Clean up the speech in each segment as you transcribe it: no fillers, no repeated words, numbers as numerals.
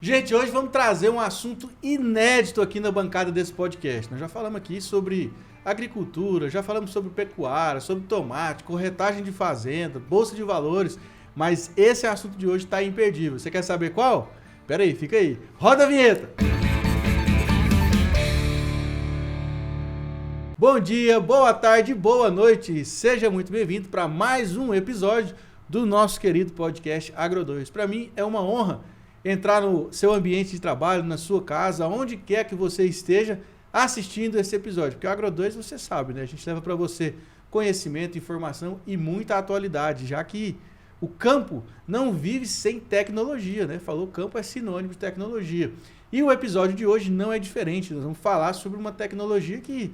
Gente, hoje vamos trazer um assunto inédito aqui na bancada desse podcast. Nós já falamos aqui sobre agricultura, já falamos sobre pecuária, sobre tomate, corretagem de fazenda, bolsa de valores, mas esse assunto de hoje está imperdível. Você quer saber qual? Pera aí, fica aí. Roda a vinheta! Bom dia, boa tarde, boa noite. Seja muito bem-vindo para mais um episódio do nosso querido podcast Agro2. Para mim é uma honra entrar no seu ambiente de trabalho, na sua casa, onde quer que você esteja assistindo esse episódio. Porque o Agro2, você sabe, né? A gente leva para você conhecimento, informação e muita atualidade, já que o campo não vive sem tecnologia, né? Falou campo é sinônimo de tecnologia. E o episódio de hoje não é diferente. Nós vamos falar sobre uma tecnologia que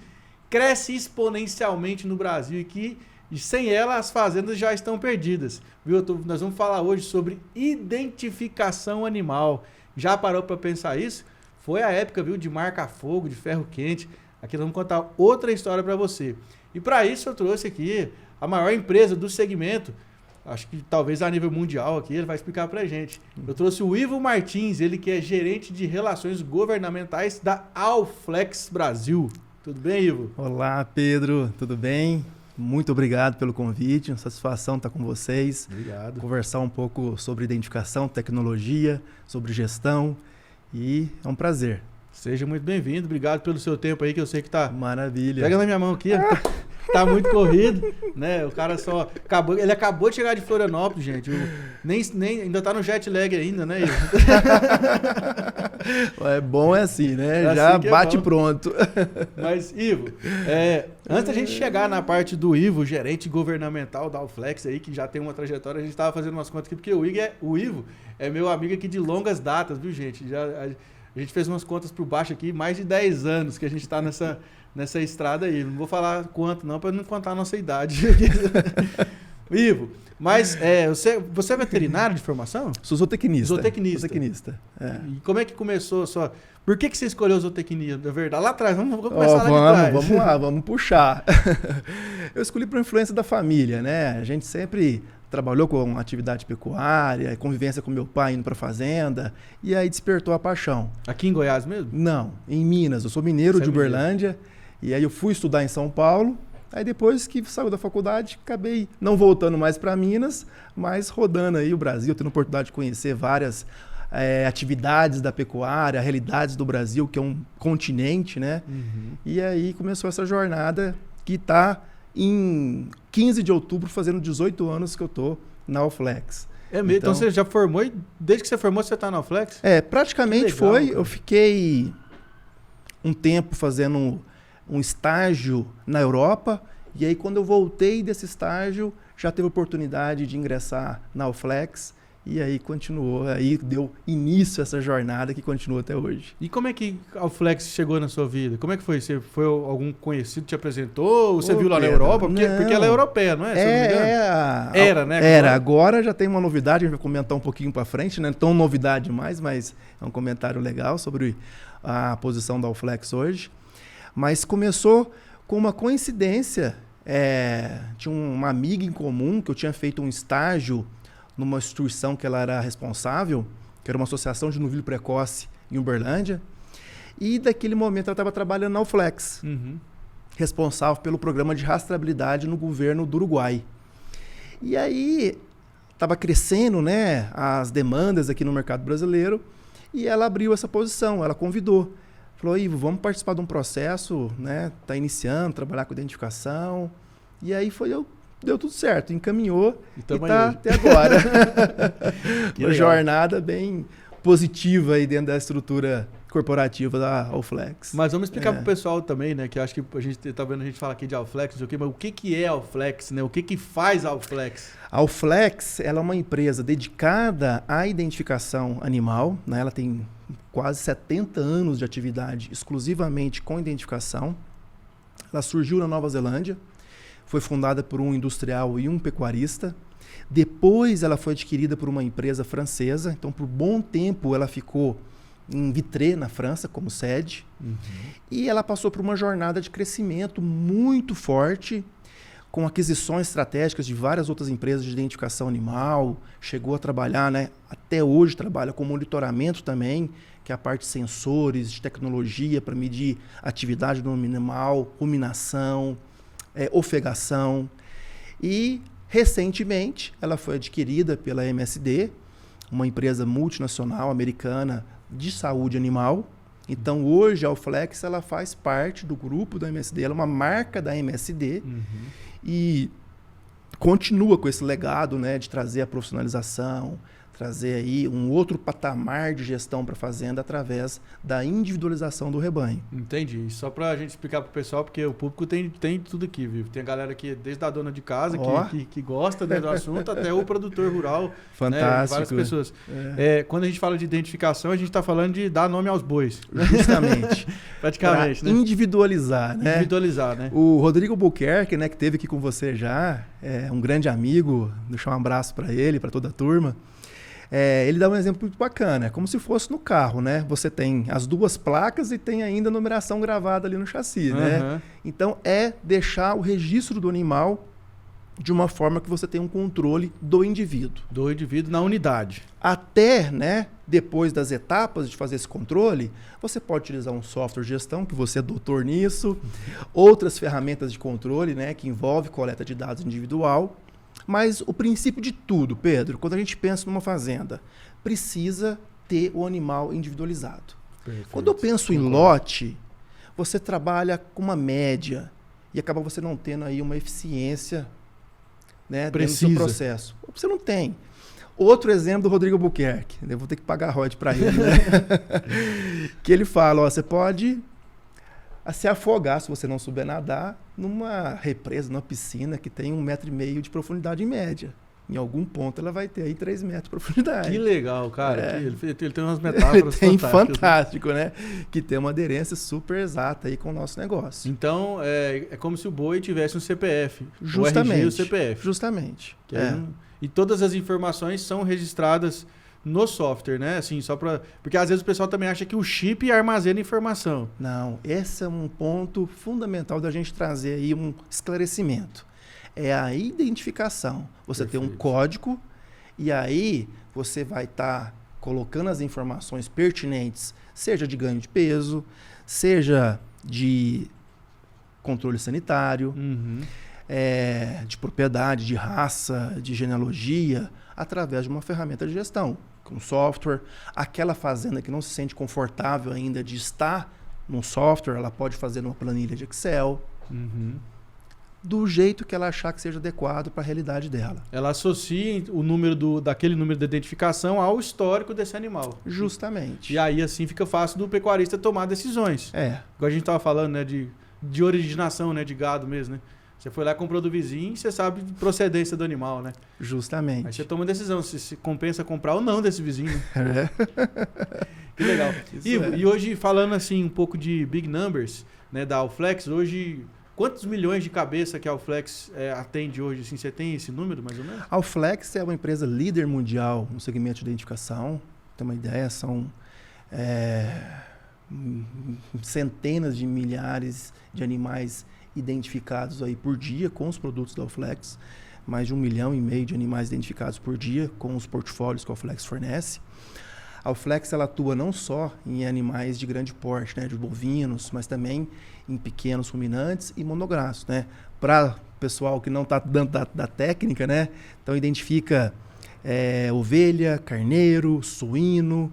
cresce exponencialmente no Brasil e que sem ela as fazendas já estão perdidas. Viu? Nós vamos falar hoje sobre identificação animal. Já parou para pensar isso? Foi a época, viu, de marca-fogo, de ferro quente. Aqui nós vamos contar outra história para você. E para isso eu trouxe aqui a maior empresa do segmento, acho que talvez a nível mundial aqui, ele vai explicar para a gente. Eu trouxe o Ivo Martins, ele que é gerente de relações governamentais da Allflex Brasil. Tudo bem, Ivo? Olá, Pedro, tudo bem? Muito obrigado pelo convite, uma satisfação estar com vocês. Obrigado. Conversar um pouco sobre identificação, tecnologia, sobre gestão e é um prazer. Seja muito bem-vindo, obrigado pelo seu tempo aí, que eu sei que tá... Maravilha. Pega na minha mão aqui, tá muito corrido, né? O cara só acabou, ele acabou de chegar de Florianópolis, gente. Nem ainda tá no jet lag ainda, né, Ivo? É bom, é assim, né? É já assim bate bom. pronto. Mas, Ivo, antes da gente chegar na parte do Ivo, gerente governamental da Allflex aí, que já tem uma trajetória, a gente tava fazendo umas contas aqui, porque o Ivo é meu amigo aqui de longas datas, viu, gente? A gente fez umas contas por baixo aqui, mais de 10 anos que a gente tá nessa estrada aí. Não vou falar quanto não, para não contar a nossa idade. Ivo, mas você é veterinário de formação? Sou zootecnista. Zootecnista. É. E como é que começou a sua... Por que você escolheu zootecnia, na verdade? Lá atrás, vamos começar lá de trás. Vamos lá, vamos puxar. Eu escolhi por influência da família, né? A gente sempre trabalhou com atividade pecuária, convivência com meu pai indo para fazenda, e aí despertou a paixão. Aqui em Goiás mesmo? Não, em Minas. Eu sou mineiro de Uberlândia, e aí eu fui estudar em São Paulo. Aí depois que saiu da faculdade, acabei não voltando mais para Minas, mas rodando aí o Brasil, tendo a oportunidade de conhecer várias atividades da pecuária, realidades do Brasil, que é um continente, né? Uhum. E aí começou essa jornada que está em 15 de outubro, fazendo 18 anos que eu tô na Allflex. É mesmo? Então você já formou e desde que você formou você tá na Allflex? Praticamente legal, foi. cara. Eu fiquei um tempo fazendo um estágio na Europa, e aí quando eu voltei desse estágio, já teve a oportunidade de ingressar na Allflex, e aí continuou, aí deu início a essa jornada que continua até hoje. E como é que a Allflex chegou na sua vida? Como é que foi? Você foi algum conhecido que te apresentou? Ou você viu lá na Europa? Porque ela é europeia, não é? Se eu não me engano. Era, né? Era, agora já tem uma novidade, a gente vai comentar um pouquinho para frente, não é tão novidade mais, mas é um comentário legal sobre a posição da Allflex hoje. Mas começou com uma coincidência, tinha uma amiga em comum que eu tinha feito um estágio numa instituição que ela era responsável, que era uma associação de novilho precoce em Uberlândia, e daquele momento ela estava trabalhando na Allflex, responsável pelo programa de rastreabilidade no governo do Uruguai. E aí estava crescendo, né, as demandas aqui no mercado brasileiro, e ela abriu essa posição, ela convidou. Falou, Ivo, vamos participar de um processo, né? Tá iniciando, trabalhar com identificação. E aí deu tudo certo, encaminhou e tá até agora. Uma jornada bem positiva aí dentro da estrutura corporativa da Allflex. Mas vamos explicar pro pessoal também, né? Que eu acho que a gente tá vendo a gente falar aqui de Allflex, mas o que é Allflex, né? O que faz a Allflex? A Allflex, ela é uma empresa dedicada à identificação animal, né? Ela tem quase 70 anos de atividade exclusivamente com identificação. Ela surgiu na Nova Zelândia, foi fundada por um industrial e um pecuarista. Depois ela foi adquirida por uma empresa francesa, então por bom tempo ela ficou em Vitré, na França, como sede. E ela passou por uma jornada de crescimento muito forte, com aquisições estratégicas de várias outras empresas de identificação animal, chegou a trabalhar, né, até hoje trabalha com monitoramento também, que é a parte de sensores, de tecnologia para medir atividade do animal, ruminação, ofegação. E, recentemente, ela foi adquirida pela MSD, uma empresa multinacional americana de saúde animal. Então, hoje, a Allflex ela faz parte do grupo da MSD, ela é uma marca da MSD e continua com esse legado, né, de trazer a profissionalização, trazer aí um outro patamar de gestão para a fazenda através da individualização do rebanho. Entendi. Só para a gente explicar para o pessoal, porque o público tem tudo aqui, viu? Tem a galera aqui, desde a dona de casa, que gosta, né, do assunto, até o produtor rural. Fantástico. Né, várias pessoas. Quando a gente fala de identificação, a gente está falando de dar nome aos bois. Justamente. Praticamente, pra individualizar, né? Individualizar, né? O Rodrigo Buquerque, né, que esteve aqui com você já, é um grande amigo, deixar um abraço para ele, para toda a turma. Ele dá um exemplo muito bacana, como se fosse no carro, né? Você tem as duas placas e tem ainda a numeração gravada ali no chassi, né? Então, deixar o registro do animal de uma forma que você tenha um controle do indivíduo. Do indivíduo na unidade. Até, né, depois das etapas de fazer esse controle, você pode utilizar um software de gestão, que você é doutor nisso, outras ferramentas de controle, né, que envolve coleta de dados individual. Mas o princípio de tudo, Pedro, quando a gente pensa numa fazenda, precisa ter o animal individualizado. Perfeito. Quando eu penso em lote, você trabalha com uma média e acaba você não tendo aí uma eficiência, né, dentro do seu processo. Você não tem. Outro exemplo do Rodrigo Buquerque, eu vou ter que pagar royalties para ele, né? Que ele fala, você pode se afogar, se você não souber nadar, numa represa, numa piscina que tem 1,5 metro de profundidade em média. Em algum ponto ela vai ter aí 3 metros de profundidade. Que legal, cara. Ele tem umas metáforas ele tem fantástico, né? Que tem uma aderência super exata aí com o nosso negócio. Então, é como se o boi tivesse um CPF. Justamente. O RG e o CPF. Justamente. E todas as informações são registradas no software, né? Assim, porque às vezes o pessoal também acha que o chip armazena informação. Não, esse é um ponto fundamental da gente trazer aí um esclarecimento. É a identificação. Você tem um código e aí você vai estar colocando as informações pertinentes, seja de ganho de peso, seja de controle sanitário, de propriedade, de raça, de genealogia, através de uma ferramenta de gestão, com software. Aquela fazenda que não se sente confortável ainda de estar num software, ela pode fazer numa planilha de Excel, do jeito que ela achar que seja adequado para a realidade dela. Ela associa o número daquele número de identificação ao histórico desse animal. Justamente. E aí assim fica fácil do pecuarista tomar decisões. Igual a gente estava falando, né, de originação, né, de gado mesmo, né? Você foi lá, comprou do vizinho e você sabe a procedência do animal, né? Justamente. Aí você toma uma decisão se compensa comprar ou não desse vizinho. Né? Que legal. E hoje, falando assim um pouco de big numbers, né, da Allflex, hoje, quantos milhões de cabeça que a Allflex atende hoje? Assim, você tem esse número, mais ou menos? A Allflex é uma empresa líder mundial no segmento de identificação. Tem uma ideia, são centenas de milhares de animais identificados aí por dia com os produtos da Allflex, mais de 1,5 milhão de animais identificados por dia com os portfólios que a Allflex fornece. A Allflex ela atua não só em animais de grande porte, né, de bovinos, mas também em pequenos ruminantes e monográficos, né? Para o pessoal que não está dentro da técnica, né? Então identifica ovelha, carneiro, suíno,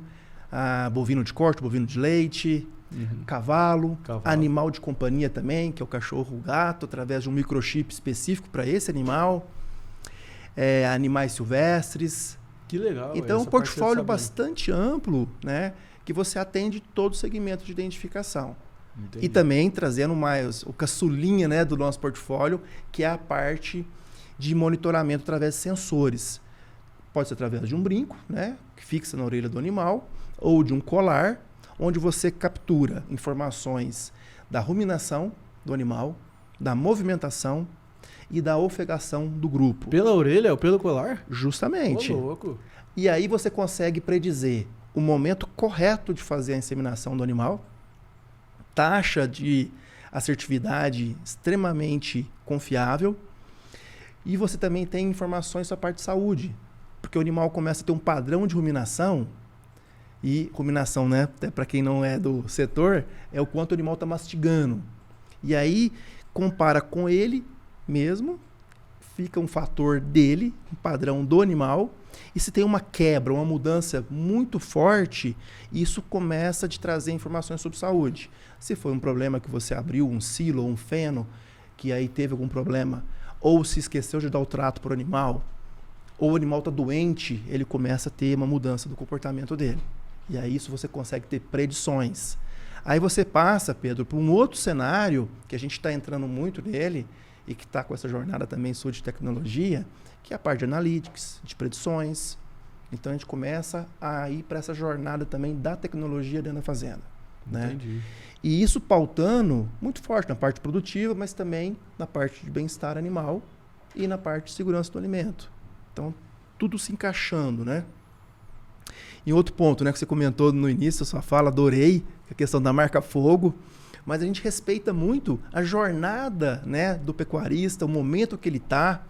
bovino de corte, bovino de leite, cavalo, animal de companhia também, que é o cachorro, o gato, através de um microchip específico para esse animal, animais silvestres. Que legal. Então, é um portfólio bastante amplo, né, que você atende todo o segmento de identificação. Entendi. E também trazendo mais o caçulinha, né, do nosso portfólio, que é a parte de monitoramento através de sensores. Pode ser através de um brinco, né, que fixa na orelha do animal, ou de um colar, onde você captura informações da ruminação do animal, da movimentação e da ofegação do grupo. Pela orelha ou pelo colar? Justamente. Ô, louco. E aí você consegue predizer o momento correto de fazer a inseminação do animal, taxa de assertividade extremamente confiável, E você também tem informações sobre a parte de saúde, porque o animal começa a ter um padrão de ruminação, e ruminação, né, até para quem não é do setor, é o quanto o animal está mastigando. E aí, compara com ele mesmo, fica um fator dele, um padrão do animal, e se tem uma quebra, uma mudança muito forte, isso começa a te trazer informações sobre saúde. Se foi um problema que você abriu um silo ou um feno, que aí teve algum problema, ou se esqueceu de dar o trato para o animal, ou o animal está doente, ele começa a ter uma mudança do comportamento dele. E aí isso você consegue ter predições. Aí você passa, Pedro, para um outro cenário, que a gente está entrando muito nele, e que está com essa jornada também sua de tecnologia, que é a parte de analytics, de predições. Então a gente começa a ir para essa jornada também da tecnologia dentro da fazenda. Entendi. Né? E isso pautando muito forte na parte produtiva, mas também na parte de bem-estar animal e na parte de segurança do alimento. Então, tudo se encaixando, né? E outro ponto, né, que você comentou no início da sua fala, adorei, a questão da marca Fogo, mas a gente respeita muito a jornada, né, do pecuarista, o momento que ele está,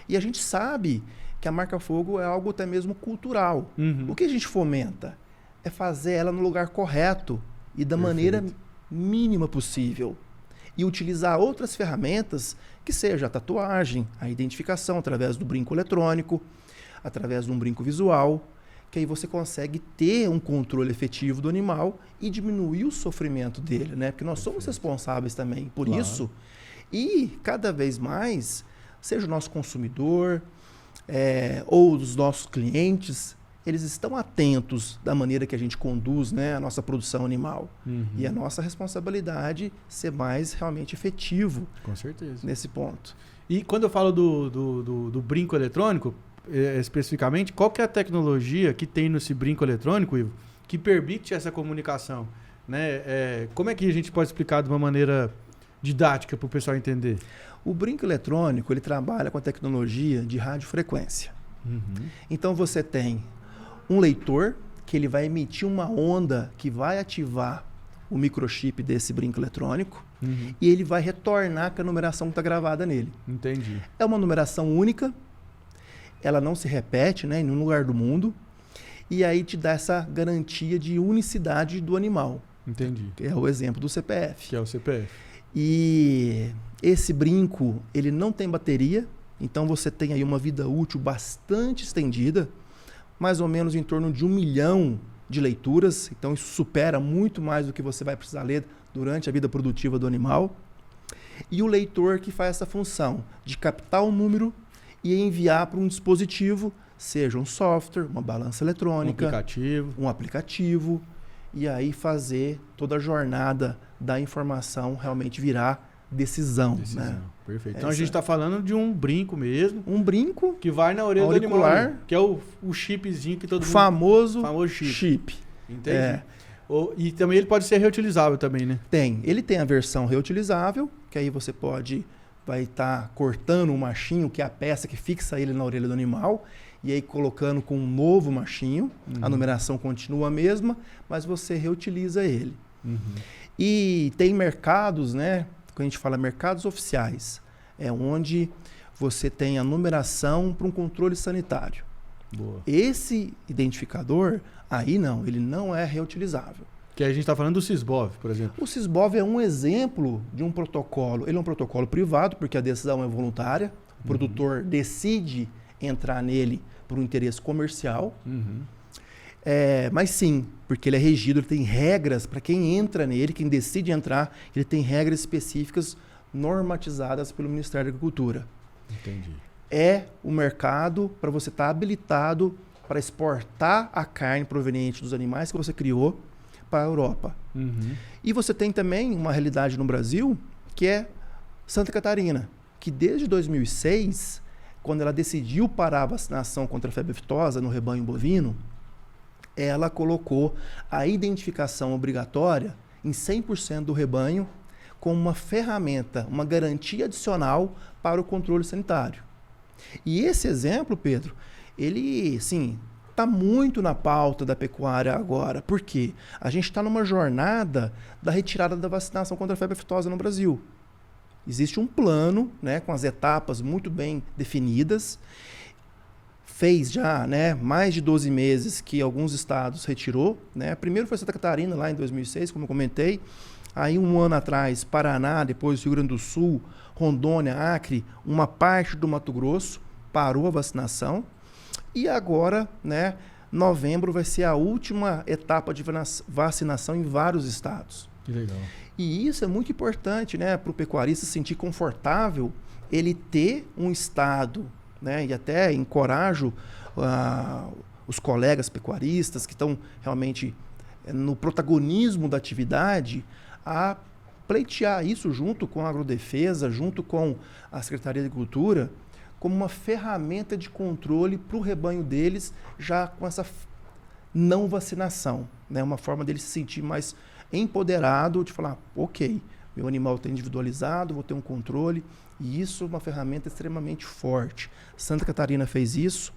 e a gente sabe que a marca Fogo é algo até mesmo cultural. O que a gente fomenta é fazer ela no lugar correto e da maneira mínima possível. E utilizar outras ferramentas, que seja a tatuagem, a identificação através do brinco eletrônico, através de um brinco visual, que aí você consegue ter um controle efetivo do animal e diminuir o sofrimento dele, né? Porque nós somos responsáveis também por isso. E cada vez mais, seja o nosso consumidor ou os nossos clientes, eles estão atentos da maneira que a gente conduz, né, a nossa produção animal. E a nossa responsabilidade ser mais realmente efetivo. Com certeza. Nesse ponto. E quando eu falo do brinco eletrônico, especificamente, qual que é a tecnologia que tem nesse brinco eletrônico, Ivo, que permite essa comunicação? Né? Como é que a gente pode explicar de uma maneira didática para o pessoal entender? O brinco eletrônico, ele trabalha com a tecnologia de radiofrequência. Então você tem um leitor que ele vai emitir uma onda que vai ativar o microchip desse brinco eletrônico e ele vai retornar com a numeração que está gravada nele. Entendi. É uma numeração única, ela não se repete, né, em nenhum lugar do mundo, e aí te dá essa garantia de unicidade do animal. Entendi. Que é o exemplo do CPF. Que é o CPF. E esse brinco, ele não tem bateria, então você tem aí uma vida útil bastante estendida, mais ou menos em torno de 1 milhão de leituras, então isso supera muito mais do que você vai precisar ler durante a vida produtiva do animal. E o leitor que faz essa função de captar o número e enviar para um dispositivo, seja um software, uma balança eletrônica, um aplicativo, e aí fazer toda a jornada da informação realmente virar decisão. Né? Perfeito. Então a gente está falando de um brinco mesmo. Um brinco que vai na orelha auricular, do animal, que é o chipzinho que todo mundo... Famoso chip. Entendi. E também ele pode ser reutilizável também, né? Ele tem a versão reutilizável, que aí você vai estar cortando o machinho, que é a peça que fixa ele na orelha do animal, e aí colocando com um novo machinho, a numeração continua a mesma, mas você reutiliza ele. E tem mercados, né? Quando a gente fala mercados oficiais, é onde você tem a numeração para um controle sanitário. Boa. Esse identificador, aí não, ele não é reutilizável. Que a gente está falando do Sysbov, por exemplo. O Sysbov é um exemplo de um protocolo. Ele é um protocolo privado, porque a decisão é voluntária. O produtor decide entrar nele por um interesse comercial. Mas sim, porque ele é regido, ele tem regras para quem entra nele, quem decide entrar, ele tem regras específicas normatizadas pelo Ministério da Agricultura. Entendi. É o mercado para você estar habilitado para exportar a carne proveniente dos animais que você criou para a Europa. E você tem também uma realidade no Brasil, que é Santa Catarina, que desde 2006, quando ela decidiu parar a vacinação contra a febre aftosa no rebanho bovino, ela colocou a identificação obrigatória em 100% do rebanho como uma ferramenta, uma garantia adicional para o controle sanitário. E esse exemplo, Pedro, ele, sim, está muito na pauta da pecuária agora. Por quê? A gente está numa jornada da retirada da vacinação contra a febre aftosa no Brasil. Existe um plano, né, com as etapas muito bem definidas. Fez já, né, mais de 12 meses que alguns estados retirou, né? Primeiro foi Santa Catarina, lá em 2006, como eu comentei. Aí, um ano atrás, Paraná, depois Rio Grande do Sul, Rondônia, Acre, uma parte do Mato Grosso, parou a vacinação. E agora, né, novembro vai ser a última etapa de vacinação em vários estados. Que legal. E isso é muito importante, né, para o pecuarista se sentir confortável, ele ter um estado, né, e até encorajo os colegas pecuaristas que estão realmente no protagonismo da atividade a pleitear isso junto com a Agrodefesa, junto com a Secretaria de Agricultura, como uma ferramenta de controle para o rebanho deles, já com essa não vacinação, né? Uma forma deles se sentir mais empoderado, de falar, ok, meu animal está individualizado, vou ter um controle, e isso é uma ferramenta extremamente forte. Santa Catarina fez isso,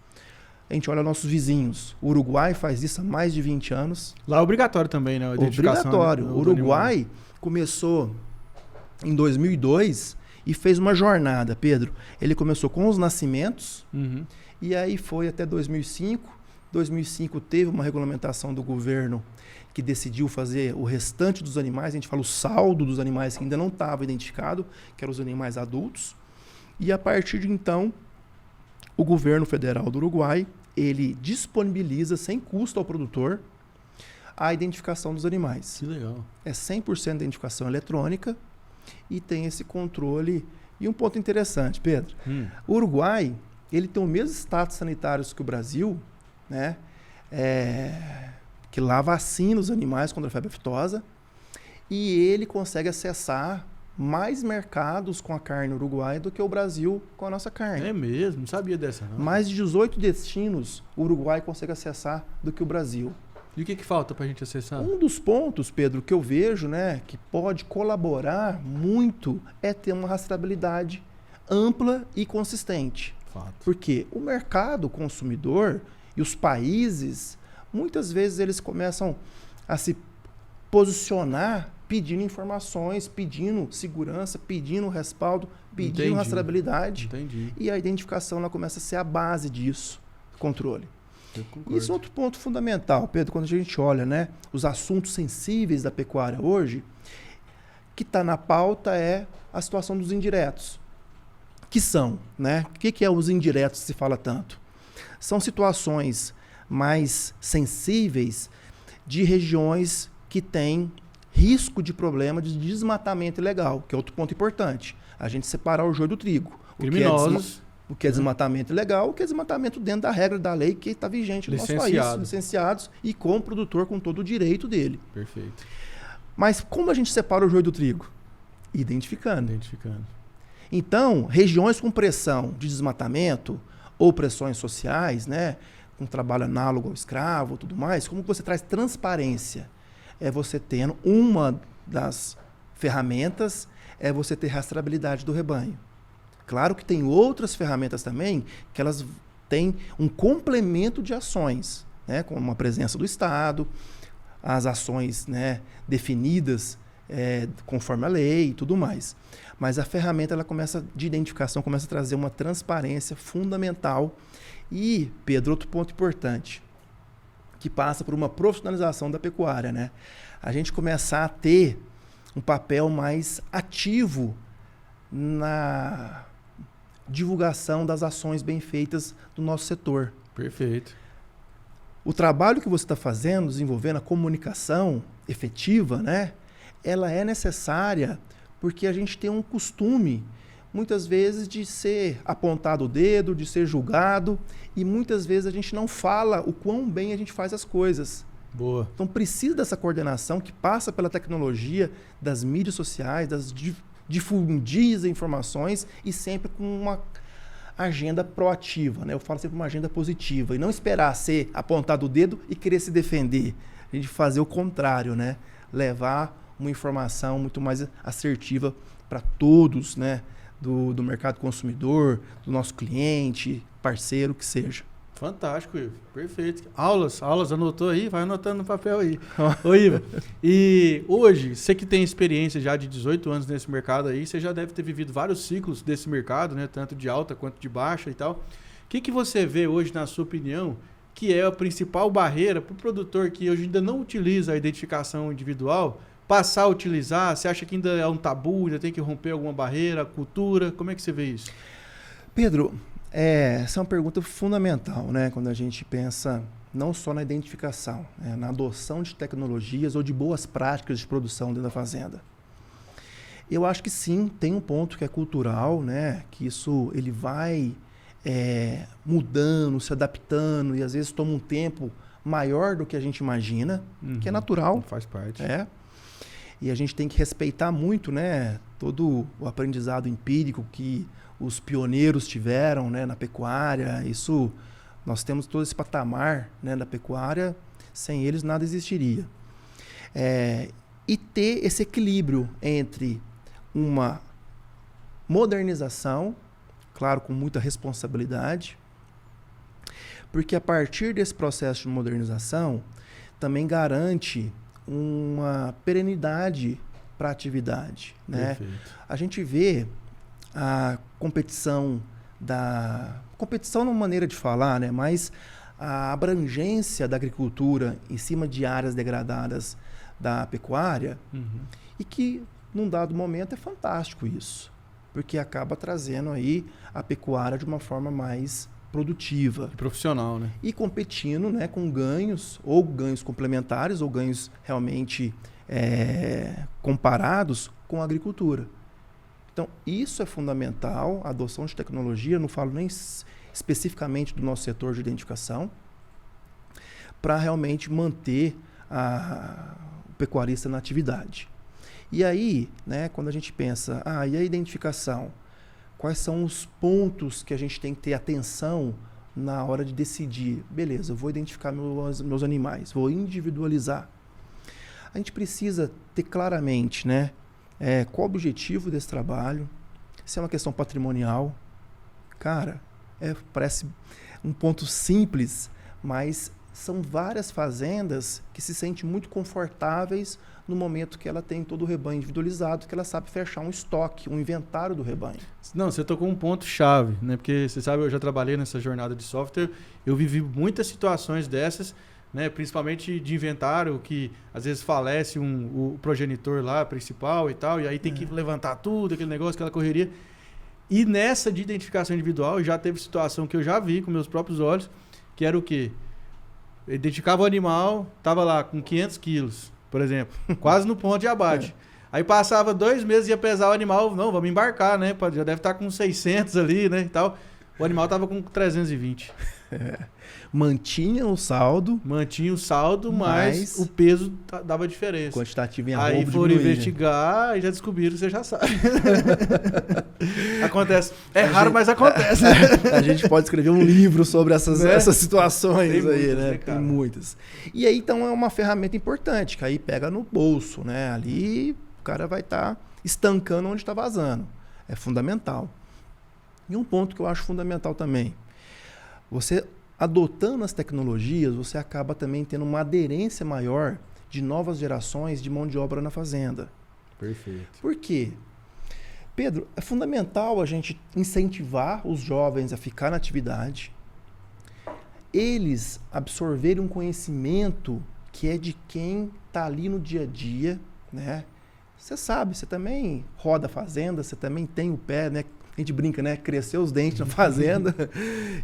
a gente olha nossos vizinhos, o Uruguai faz isso há mais de 20 anos. Lá é obrigatório também, né? A identificação obrigatório. O Uruguai começou em 2002 e fez uma jornada, Pedro. Ele começou com os nascimentos, e aí foi até 2005. 2005 teve uma regulamentação do governo que decidiu fazer o restante dos animais, a gente fala o saldo dos animais que ainda não estava identificado, que eram os animais adultos. E a partir de então, o governo federal do Uruguai, ele disponibiliza sem custo ao produtor a identificação dos animais. Que legal. É 100% de identificação eletrônica e tem esse controle. E um ponto interessante, Pedro, o Uruguai, ele tem o mesmo status sanitários que o Brasil, né? Que lá vacina os animais contra a febre aftosa, e ele consegue acessar mais mercados com a carne uruguaia do que o Brasil com a nossa carne. É mesmo? Não sabia dessa, não. Mais de 18 destinos o Uruguai consegue acessar do que o Brasil. E o que falta para a gente acessar? Um dos pontos, Pedro, que eu vejo, né, que pode colaborar muito é ter uma rastreabilidade ampla e consistente. Fato. Porque o mercado consumidor e os países, muitas vezes eles começam a se posicionar pedindo informações, pedindo segurança, pedindo respaldo, pedindo rastreabilidade. Entendi. E a identificação ela começa a ser a base disso, controle. Isso é outro ponto fundamental, Pedro, quando a gente olha, né, os assuntos sensíveis da pecuária hoje, que está na pauta é a situação dos indiretos. Que são, né? O que é os indiretos que se fala tanto? São situações mais sensíveis de regiões que têm risco de problema de desmatamento ilegal, que é outro ponto importante. A gente separar o joio do trigo. Criminosos. O que é desmatamento ilegal, o que é desmatamento dentro da regra da lei que está vigente no nosso país. Licenciados e com o produtor com todo o direito dele. Perfeito. Mas como a gente separa o joio do trigo? Identificando. Identificando. Então, regiões com pressão de desmatamento ou pressões sociais, né, com trabalho análogo ao escravo e tudo mais, como você traz transparência? É você tendo uma das ferramentas, é você ter rastreabilidade do rebanho. Claro que tem outras ferramentas também que elas têm um complemento de ações, né, como a presença do Estado, as ações, né, definidas conforme a lei e tudo mais. Mas a ferramenta ela de identificação começa a trazer uma transparência fundamental. E, Pedro, outro ponto importante, que passa por uma profissionalização da pecuária, né? A gente começar a ter um papel mais ativo na divulgação das ações bem feitas do nosso setor. Perfeito. O trabalho que você está fazendo, desenvolvendo a comunicação efetiva, né? Ela é necessária porque a gente tem um costume, muitas vezes, de ser apontado o dedo, de ser julgado, e muitas vezes a gente não fala o quão bem a gente faz as coisas. Boa. Então precisa dessa coordenação que passa pela tecnologia, das mídias sociais, difundir as informações e sempre com uma agenda proativa, né? Eu falo sempre uma agenda positiva e não esperar ser apontado o dedo e querer se defender. A gente fazer o contrário, né? Levar uma informação muito mais assertiva para todos, né? Do mercado consumidor, do nosso cliente, parceiro, que seja. Fantástico, Ivo. Perfeito. Aulas, anotou aí? Vai anotando no papel aí. Ô, Ivo, e hoje, você que tem experiência já de 18 anos nesse mercado aí, você já deve ter vivido vários ciclos desse mercado, né? Tanto de alta quanto de baixa e tal. O que você vê hoje, na sua opinião, que é a principal barreira para o produtor que hoje ainda não utiliza a identificação individual, passar a utilizar? Você acha que ainda é um tabu, ainda tem que romper alguma barreira, cultura? Como é que você vê isso? Pedro, essa é uma pergunta fundamental, né? Quando a gente pensa não só na identificação, né? Na adoção de tecnologias ou de boas práticas de produção dentro da fazenda. Eu acho que sim, tem um ponto que é cultural, né? Que isso ele vai mudando, se adaptando e às vezes toma um tempo maior do que a gente imagina, que é natural. Faz parte. E a gente tem que respeitar muito, né? Todo o aprendizado empírico que os pioneiros tiveram, né, na pecuária. Isso, nós temos todo esse patamar, né, da pecuária, sem eles nada existiria. E ter esse equilíbrio entre uma modernização, claro, com muita responsabilidade, porque a partir desse processo de modernização também garante uma perenidade para a atividade, né? A gente vê a competição numa maneira de falar, né? Mas a abrangência da agricultura em cima de áreas degradadas da pecuária, e que num dado momento é fantástico isso, porque acaba trazendo aí a pecuária de uma forma mais produtiva. E profissional, né? E competindo, né, com ganhos, ou ganhos complementares, ou ganhos realmente comparados com a agricultura. Então, isso é fundamental, a adoção de tecnologia, não falo nem especificamente do nosso setor de identificação, para realmente manter o pecuarista na atividade. E aí, né, quando a gente pensa, e a identificação? Quais são os pontos que a gente tem que ter atenção na hora de decidir? Beleza, eu vou identificar meus animais, vou individualizar. A gente precisa ter claramente, né, qual o objetivo desse trabalho, se é uma questão patrimonial. Cara, parece um ponto simples, mas são várias fazendas que se sentem muito confortáveis no momento que ela tem todo o rebanho individualizado, que ela sabe fechar um estoque, um inventário do rebanho. Não, você tocou um ponto-chave, né? Porque você sabe, eu já trabalhei nessa jornada de software, eu vivi muitas situações dessas, né? Principalmente de inventário, que às vezes falece o progenitor lá, principal e tal, e aí tem que levantar tudo, aquele negócio, aquela correria. E nessa de identificação individual, já teve situação que eu já vi com meus próprios olhos, que era o quê? Eu identificava o animal, estava lá com 500 quilos, por exemplo, quase no ponto de abate. Aí passava 2 meses, ia pesar o animal, não, vamos embarcar, né? Já deve estar com 600 ali, né, e tal. O animal estava com 320. Mantinha o saldo, mas o peso dava diferença. Quantitativo em arroba. Aí foram investigar e já descobriram, você já sabe. Acontece. Raro, mas acontece. A gente pode escrever um livro sobre essas situações tem aí, muitas, né? Tem muitas. E aí, então, é uma ferramenta importante, que aí pega no bolso, né? Ali o cara vai estar estancando onde está vazando. É fundamental. E um ponto que eu acho fundamental também, você adotando as tecnologias, você acaba também tendo uma aderência maior de novas gerações de mão de obra na fazenda. Perfeito. Por quê? Pedro, é fundamental a gente incentivar os jovens a ficar na atividade, eles absorverem um conhecimento que é de quem está ali no dia a dia, né? Você sabe, você também roda a fazenda, você também tem o pé, né? A gente brinca, né? Cresceu os dentes na fazenda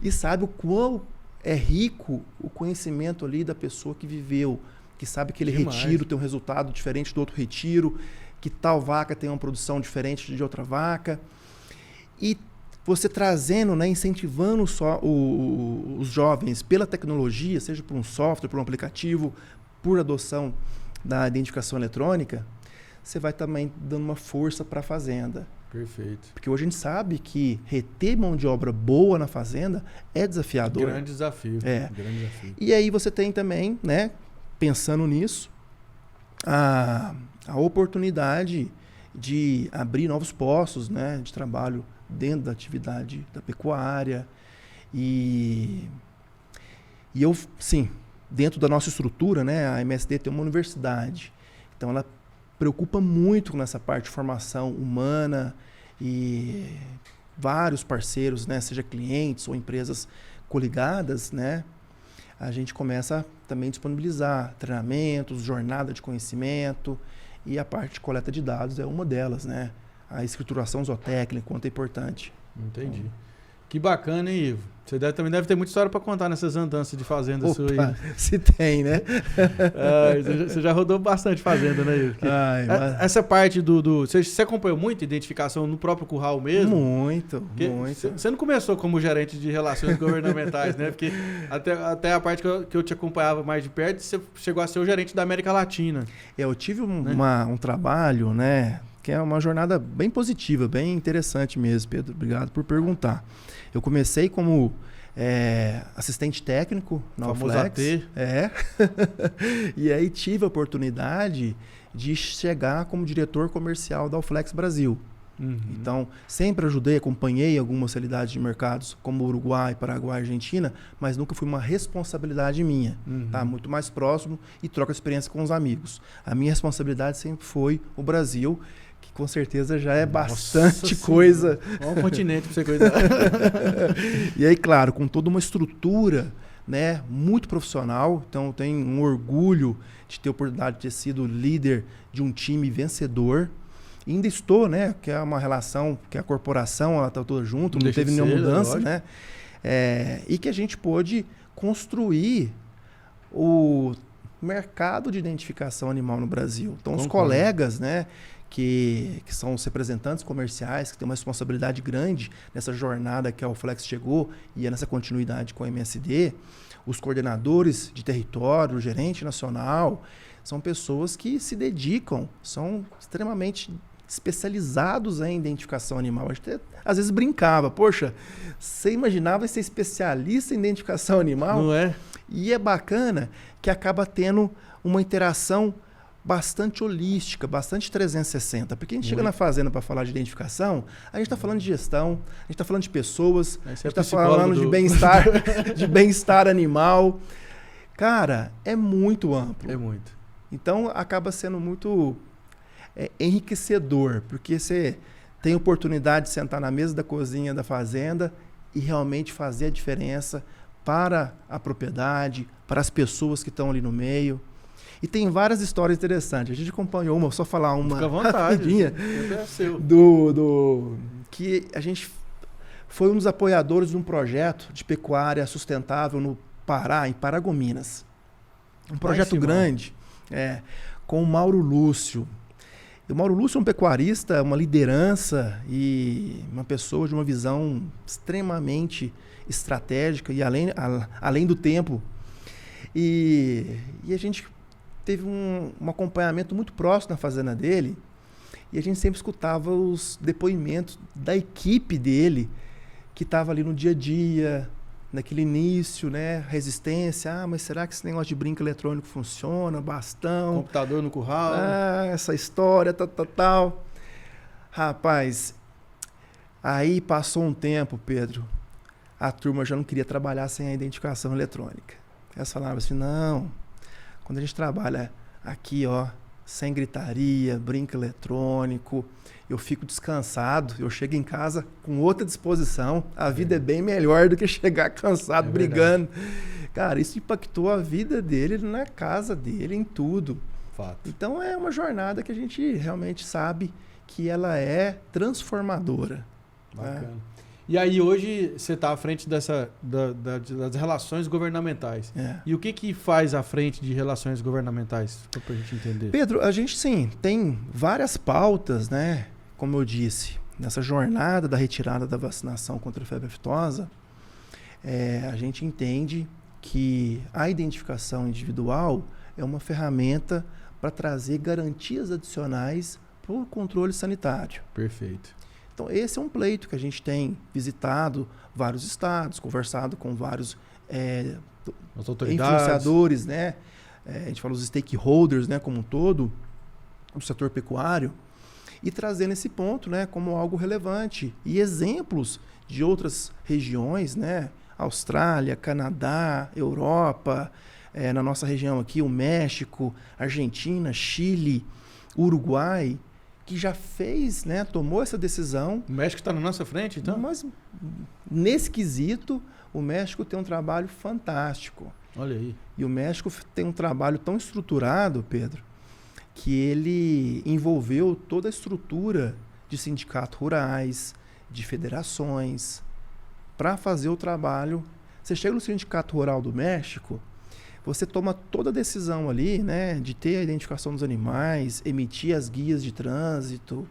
e sabe o quão é rico o conhecimento ali da pessoa que viveu, que sabe que aquele retiro tem um resultado diferente do outro retiro, que tal vaca tem uma produção diferente de outra vaca. E você trazendo, né, incentivando só os jovens pela tecnologia, seja por um software, por um aplicativo, por adoção da identificação eletrônica, você vai também dando uma força para a fazenda. Perfeito. Porque hoje a gente sabe que reter mão de obra boa na fazenda é desafiador. Grande desafio. Grande desafio. E aí você tem também, né, pensando nisso, a oportunidade de abrir novos postos, né, de trabalho dentro da atividade da pecuária. E E eu, sim, dentro da nossa estrutura, né, a MSD tem uma universidade. Então ela preocupa muito nessa parte de formação humana e vários parceiros, né, seja clientes ou empresas coligadas, né, a gente começa também a disponibilizar treinamentos, jornada de conhecimento, e a parte de coleta de dados é uma delas, né? A escrituração zootécnica, quanto é importante. Entendi. Que bacana, hein, Ivo? Você também deve ter muita história para contar nessas andanças de fazenda sua aí. Se tem, né? Você já rodou bastante fazenda, né, Ivo? Essa parte Você acompanhou muito identificação no próprio curral mesmo? Muito. Você não começou como gerente de relações governamentais, né? Porque até a parte que eu te acompanhava mais de perto, você chegou a ser o gerente da América Latina. Eu tive um trabalho, né? Que é uma jornada bem positiva, bem interessante mesmo, Pedro. Obrigado por perguntar. Eu comecei como assistente técnico na Allflex. E aí tive a oportunidade de chegar como diretor comercial da Allflex Brasil. Uhum. Então, sempre acompanhei algumas realidades de mercados como Uruguai, Paraguai, Argentina, mas nunca foi uma responsabilidade minha. Uhum. Tá? Muito mais próximo e troca experiência com os amigos. A minha responsabilidade sempre foi o Brasil, que com certeza já é bastante coisa. Olha um continente para você cuidar. E aí, claro, com toda uma estrutura, né, muito profissional. Então, eu tenho um orgulho de ter a oportunidade de ter sido líder de um time vencedor. E ainda estou, né, que é uma relação que a corporação ela está toda junto, não teve nenhuma mudança, né? E que a gente pôde construir o mercado de identificação animal no Brasil. Então, os colegas, né, que são os representantes comerciais, que têm uma responsabilidade grande nessa jornada que a Allflex chegou e é nessa continuidade com a MSD, os coordenadores de território, o gerente nacional, são pessoas que se dedicam, são extremamente especializados em identificação animal. A gente às vezes brincava, poxa, você imaginava ser especialista em identificação animal? Não é? E é bacana que acaba tendo uma interação bastante holística, bastante 360. Porque a gente chega na fazenda para falar de identificação, a gente está falando de gestão, a gente está falando de pessoas, a gente está falando de bem-estar, de bem-estar animal. Cara, é muito amplo. É muito. Então, acaba sendo muito enriquecedor, porque você tem oportunidade de sentar na mesa da cozinha da fazenda e realmente fazer a diferença para a propriedade, para as pessoas que estão ali no meio. E tem várias histórias interessantes. A gente acompanhou uma, só falar uma Fica à vontade, rapidinha, que a gente foi um dos apoiadores de um projeto de pecuária sustentável no Pará, em Paragominas. Um projeto grande, com o Mauro Lúcio. E o Mauro Lúcio é um pecuarista, uma liderança e uma pessoa de uma visão extremamente estratégica e além do tempo. E a gente teve um acompanhamento muito próximo na fazenda dele e a gente sempre escutava os depoimentos da equipe dele que estava ali no dia a dia, naquele início, né? Resistência. Mas será que esse negócio de brinco eletrônico funciona? Bastão. Computador no curral. Essa história, tal. Rapaz, aí passou um tempo, Pedro, a turma já não queria trabalhar sem a identificação eletrônica. Elas falavam assim, não, quando a gente trabalha aqui, ó, sem gritaria, brinco eletrônico, eu fico descansado, eu chego em casa com outra disposição, a vida é bem melhor do que chegar cansado, brigando. Cara, isso impactou a vida dele na casa dele, em tudo. Fato. Então é uma jornada que a gente realmente sabe que ela é transformadora. Bacana. E aí hoje você está à frente das relações governamentais. E o que faz à frente de relações governamentais, para a gente entender? Pedro, a gente sim tem várias pautas, né? Como eu disse, nessa jornada da retirada da vacinação contra a febre aftosa, a gente entende que a identificação individual é uma ferramenta para trazer garantias adicionais para o controle sanitário. Perfeito. Então, esse é um pleito que a gente tem visitado vários estados, conversado com vários influenciadores, né? A gente fala os stakeholders, né, como um todo, do setor pecuário, e trazendo esse ponto, né, como algo relevante. E exemplos de outras regiões, né, Austrália, Canadá, Europa, na nossa região aqui, o México, Argentina, Chile, Uruguai, que já fez, né, tomou essa decisão. O México está na nossa frente, então? Mas nesse quesito, o México tem um trabalho fantástico. Olha aí. E o México tem um trabalho tão estruturado, Pedro, que ele envolveu toda a estrutura de sindicatos rurais, de federações, para fazer o trabalho. Você chega no Sindicato Rural do México, você toma toda a decisão ali, né, de ter a identificação dos animais, emitir as guias de trânsito,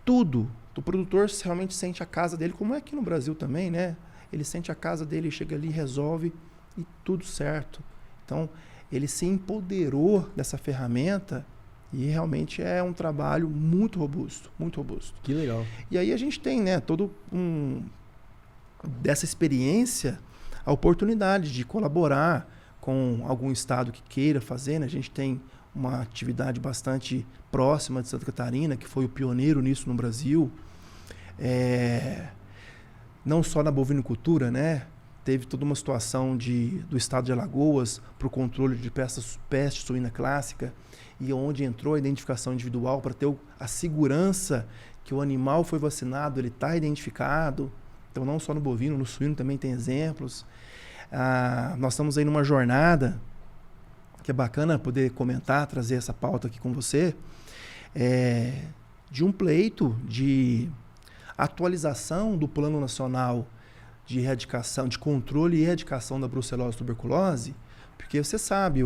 tudo. O produtor realmente sente a casa dele, como é aqui no Brasil também, né? Ele sente a casa dele, chega ali, resolve e tudo certo. Então, ele se empoderou dessa ferramenta e realmente é um trabalho muito robusto, muito robusto. Que legal. E aí a gente tem, né, dessa experiência, a oportunidade de colaborar com algum estado que queira fazer, né? A gente tem uma atividade bastante próxima de Santa Catarina, que foi o pioneiro nisso no Brasil. Não só na bovinocultura, né? Teve toda uma situação do estado de Alagoas para o controle de peste suína clássica, e onde entrou a identificação individual para ter a segurança que o animal foi vacinado, ele está identificado. Então, não só no bovino, no suíno também tem exemplos. Nós estamos aí numa jornada que é bacana poder comentar, trazer essa pauta aqui com você, de um pleito de atualização do Plano Nacional de erradicação, de controle e erradicação da brucelose e tuberculose, porque você sabe,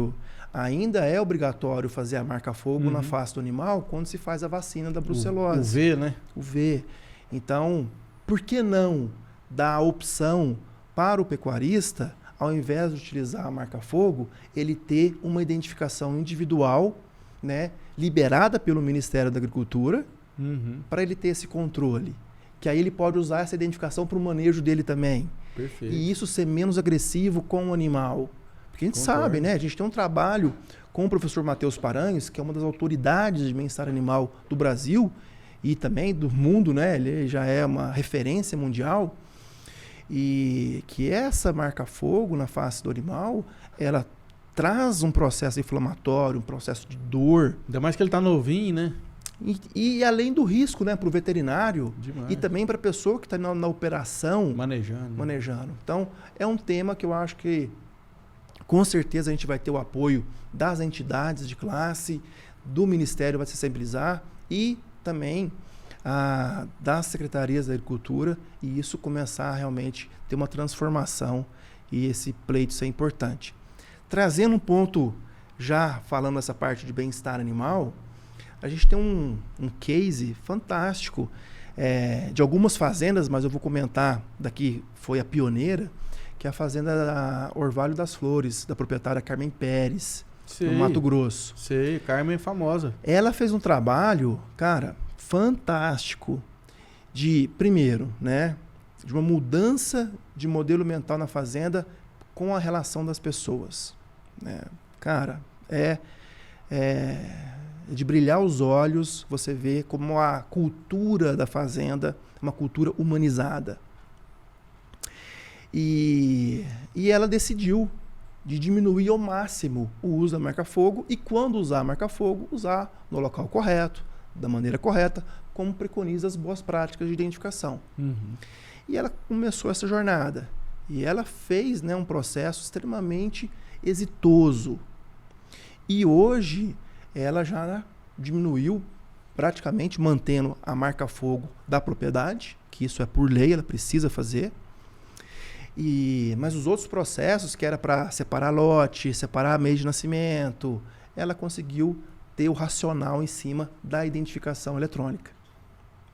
ainda é obrigatório fazer a marca-fogo na face do animal quando se faz a vacina da brucelose. O V, né? O V. Então, por que não dar a opção para o pecuarista, ao invés de utilizar a marca-fogo, ele ter uma identificação individual, né, liberada pelo Ministério da Agricultura, para ele ter esse controle? Que aí ele pode usar essa identificação para o manejo dele também. Perfeito. E isso ser menos agressivo com o animal. Porque a gente sabe, né? A gente tem um trabalho com o professor Matheus Paranhos, que é uma das autoridades de bem-estar animal do Brasil e também do mundo, né? Ele já é uma referência mundial. E que essa marca-fogo na face do animal, ela traz um processo inflamatório, um processo de dor. Ainda mais que ele está novinho, né? E além do risco, né, para o veterinário. Demais. E também para a pessoa que está na operação manejando. Então, é um tema que eu acho que com certeza a gente vai ter o apoio das entidades de classe, do Ministério vai se sensibilizar e também das secretarias da Agricultura, e isso começar a realmente ter uma transformação, e esse pleito ser importante. Trazendo um ponto, já falando essa parte de bem-estar animal, a gente tem um case fantástico de algumas fazendas, mas eu vou comentar daqui, foi a pioneira, que é a fazenda Orvalho das Flores, da proprietária Carmen Pérez, no Mato Grosso. Sei, Carmen é famosa. Ela fez um trabalho, cara, fantástico, primeiro, né, de uma mudança de modelo mental na fazenda com a relação das pessoas. Né? Cara, de brilhar os olhos, você vê como a cultura da fazenda é uma cultura humanizada. E ela decidiu de diminuir ao máximo o uso da marca-fogo e, quando usar a marca-fogo, usar no local correto, da maneira correta, como preconiza as boas práticas de identificação. E ela começou essa jornada. E ela fez, né, um processo extremamente exitoso. E hoje ela já diminuiu, praticamente mantendo a marca-fogo da propriedade, que isso é por lei, ela precisa fazer. Mas os outros processos, que era para separar lote, separar mês de nascimento, ela conseguiu ter o racional em cima da identificação eletrônica.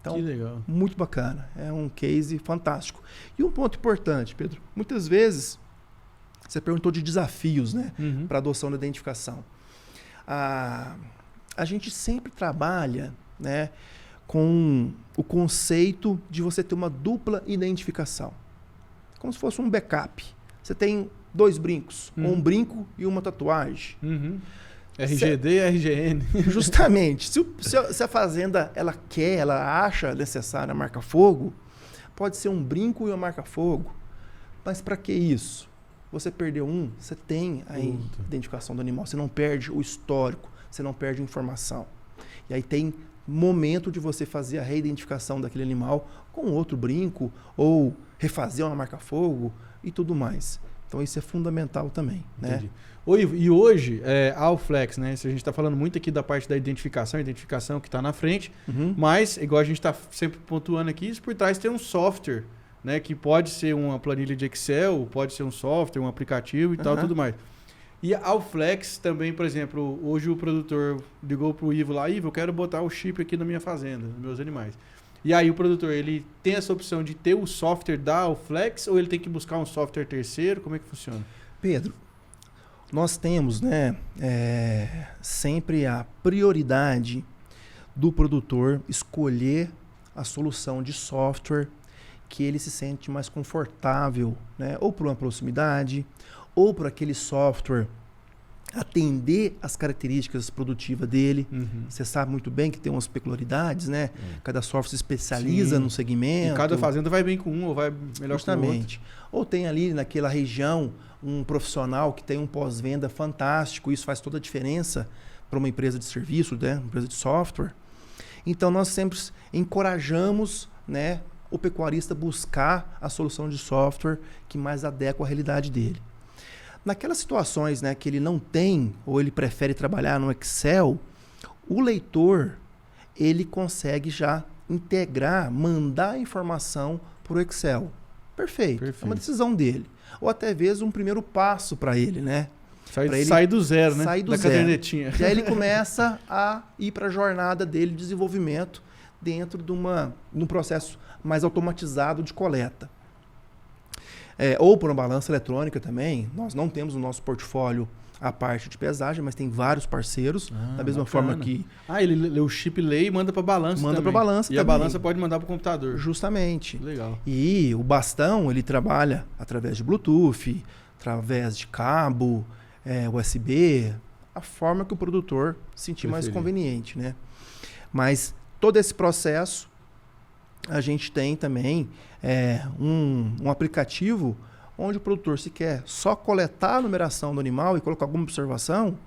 Então, que legal. Muito bacana. É um case fantástico. E um ponto importante, Pedro, muitas vezes você perguntou de desafios, né, para a adoção da identificação. A gente sempre trabalha, né, com o conceito de você ter uma dupla identificação. Como se fosse um backup. Você tem 2 brincos, um brinco e uma tatuagem. RGD e RGN. Justamente. Se a fazenda ela acha necessária a marca-fogo, pode ser um brinco e uma marca-fogo. Mas para que isso? Você perdeu um, você tem a identificação do animal, você não perde o histórico, você não perde a informação. E aí tem momento de você fazer a reidentificação daquele animal com outro brinco ou refazer uma marca-fogo e tudo mais. Então isso é fundamental também. Entendi. Né? E hoje, a Allflex, né? A gente está falando muito aqui da parte da identificação que está na frente, mas, igual a gente está sempre pontuando aqui, isso por trás tem um software, né? Que pode ser uma planilha de Excel, pode ser um software, um aplicativo e tal, tudo mais. E a Allflex também, por exemplo, hoje o produtor ligou para o Ivo lá, Ivo, eu quero botar o chip aqui na minha fazenda, nos meus animais. E aí o produtor, ele tem essa opção de ter o software da Allflex ou ele tem que buscar um software terceiro? Como é que funciona? Pedro, nós temos, né, sempre a prioridade do produtor escolher a solução de software que ele se sente mais confortável, né, ou por uma proximidade, ou por aquele software atender as características produtivas dele. Você sabe muito bem que tem umas peculiaridades, né? Cada software se especializa no segmento. E cada fazenda vai bem com um ou vai melhor com o outro. Ou tem ali naquela região um profissional que tem um pós-venda fantástico. Isso faz toda a diferença para uma empresa de serviço, né? Uma empresa de software. Então nós sempre encorajamos, né, o pecuarista buscar a solução de software que mais adequa à realidade dele. Naquelas situações, né, que ele não tem ou ele prefere trabalhar no Excel, o leitor ele consegue já integrar, mandar a informação para o Excel. Perfeito. É uma decisão dele. Ou até mesmo um primeiro passo para ele, né? Sai do zero, né? Sai do zero. Cadernetinha. E aí ele começa a ir para a jornada dele de desenvolvimento dentro de um processo mais automatizado de coleta. Ou por uma balança eletrônica também. Nós não temos no nosso portfólio a parte de pesagem, mas tem vários parceiros, da mesma forma que... ele lê o chip, lê e manda para balança também. Manda para balança também. E a balança pode mandar para o computador. Justamente. Legal. E o bastão, ele trabalha através de Bluetooth, através de cabo, USB, a forma que o produtor sentir mais conveniente, né? Mas todo esse processo, a gente tem também um aplicativo onde o produtor, se quer só coletar a numeração do animal e colocar alguma observação,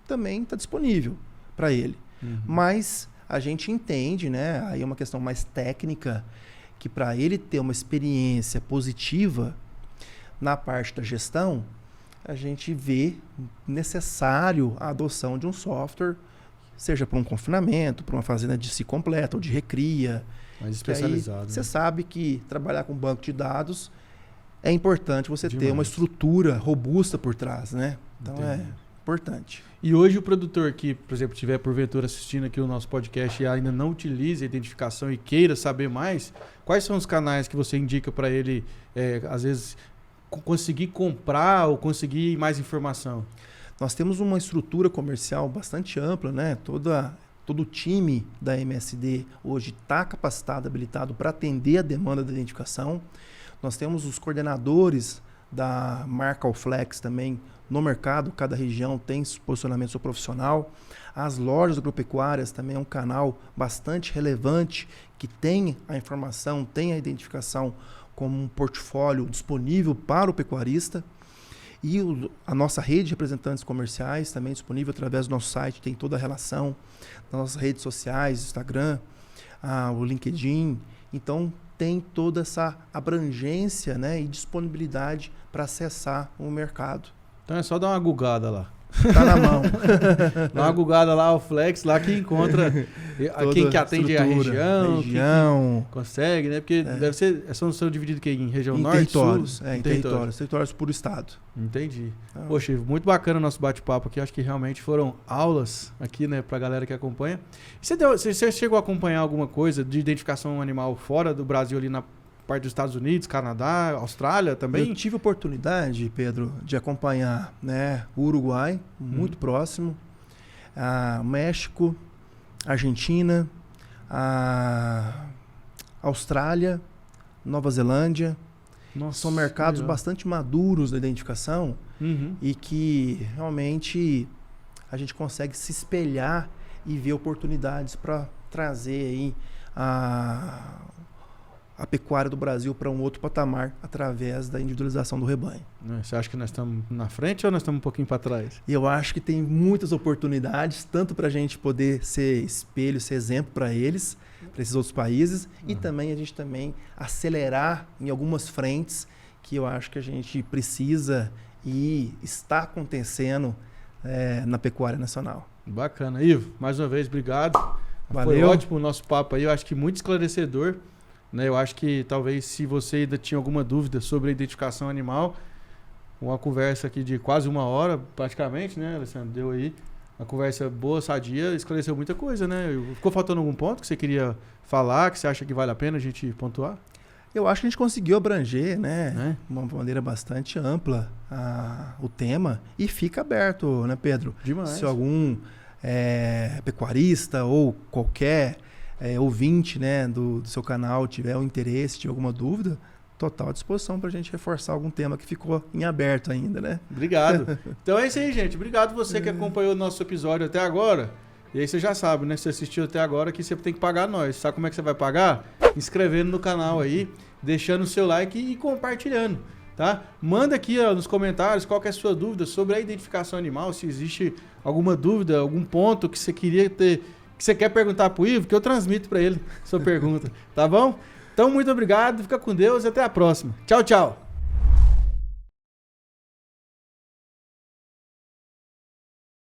também está disponível para ele. Mas a gente entende, né, aí é uma questão mais técnica, que para ele ter uma experiência positiva na parte da gestão, a gente vê necessário a adoção de um software, seja para um confinamento, para uma fazenda de si completa ou de recria. Mais especializado. Você sabe que trabalhar com banco de dados é importante você ter uma estrutura robusta por trás, né? Então é importante. E hoje o produtor que, por exemplo, estiver porventura assistindo aqui o nosso podcast e ainda não utilize a identificação e queira saber mais, quais são os canais que você indica para ele, às vezes, conseguir comprar ou conseguir mais informação? Nós temos uma estrutura comercial bastante ampla, né? Todo o time da MSD hoje está capacitado, habilitado para atender a demanda da identificação. Nós temos os coordenadores da marca Allflex também no mercado, cada região tem posicionamento seu profissional. As lojas agropecuárias também é um canal bastante relevante que tem a informação, tem a identificação como um portfólio disponível para o pecuarista. E a nossa rede de representantes comerciais também disponível através do nosso site, tem toda a relação nas nossas redes sociais, Instagram, o LinkedIn. Então, tem toda essa abrangência, né, e disponibilidade para acessar o mercado. Então é só dar uma gugada lá. Tá na mão. Dá uma gugada lá, o Flex, lá que encontra quem que atende a região. Que consegue, né? Porque deve ser, são divididos em região norte, territórios, sul? em territórios por estado. Entendi. Poxa, muito bacana o nosso bate-papo aqui. Acho que realmente foram aulas aqui, né, pra galera que acompanha. Você chegou a acompanhar alguma coisa de identificação animal fora do Brasil, ali na parte dos Estados Unidos, Canadá, Austrália também? Eu tive a oportunidade, Pedro, de acompanhar, né, o Uruguai, muito próximo, México, Argentina, Austrália, Nova Zelândia. Nossa, são mercados bastante maduros da identificação e que realmente a gente consegue se espelhar e ver oportunidades para trazer aí a pecuária do Brasil para um outro patamar através da individualização do rebanho. Você acha que nós estamos na frente ou nós estamos um pouquinho para trás? E eu acho que tem muitas oportunidades, tanto para a gente poder ser espelho, ser exemplo para eles, para esses outros países, e também a gente também acelerar em algumas frentes que eu acho que a gente precisa e está acontecendo na pecuária nacional. Bacana. Ivo, mais uma vez, obrigado. Valeu. Foi ótimo o nosso papo aí, eu acho que muito esclarecedor. Né? Eu acho que talvez se você ainda tinha alguma dúvida sobre a identificação animal, uma conversa aqui de quase 1 hora, praticamente, né, Alessandro? Deu aí uma conversa boa, sadia, esclareceu muita coisa, né? Ficou faltando algum ponto que você queria falar, que você acha que vale a pena a gente pontuar? Eu acho que a gente conseguiu abranger, né, de uma maneira bastante ampla o tema e fica aberto, né, Pedro? Demais. Se algum pecuarista ou qualquer ouvinte, né, do seu canal tiver um interesse, tiver alguma dúvida, total disposição para a gente reforçar algum tema que ficou em aberto ainda, né? Obrigado. Então é isso aí, gente. Obrigado você que acompanhou o nosso episódio até agora. E aí você já sabe, né? Se você assistiu até agora, que você tem que pagar nós. Sabe como é que você vai pagar? Inscrevendo no canal aí, deixando o seu like e compartilhando, tá? Manda aqui nos comentários qual que é a sua dúvida sobre a identificação animal, se existe alguma dúvida, algum ponto que você queria ter, que você quer perguntar pro Ivo, que eu transmito para ele sua pergunta, tá bom? Então, muito obrigado, fica com Deus e até a próxima. Tchau, tchau.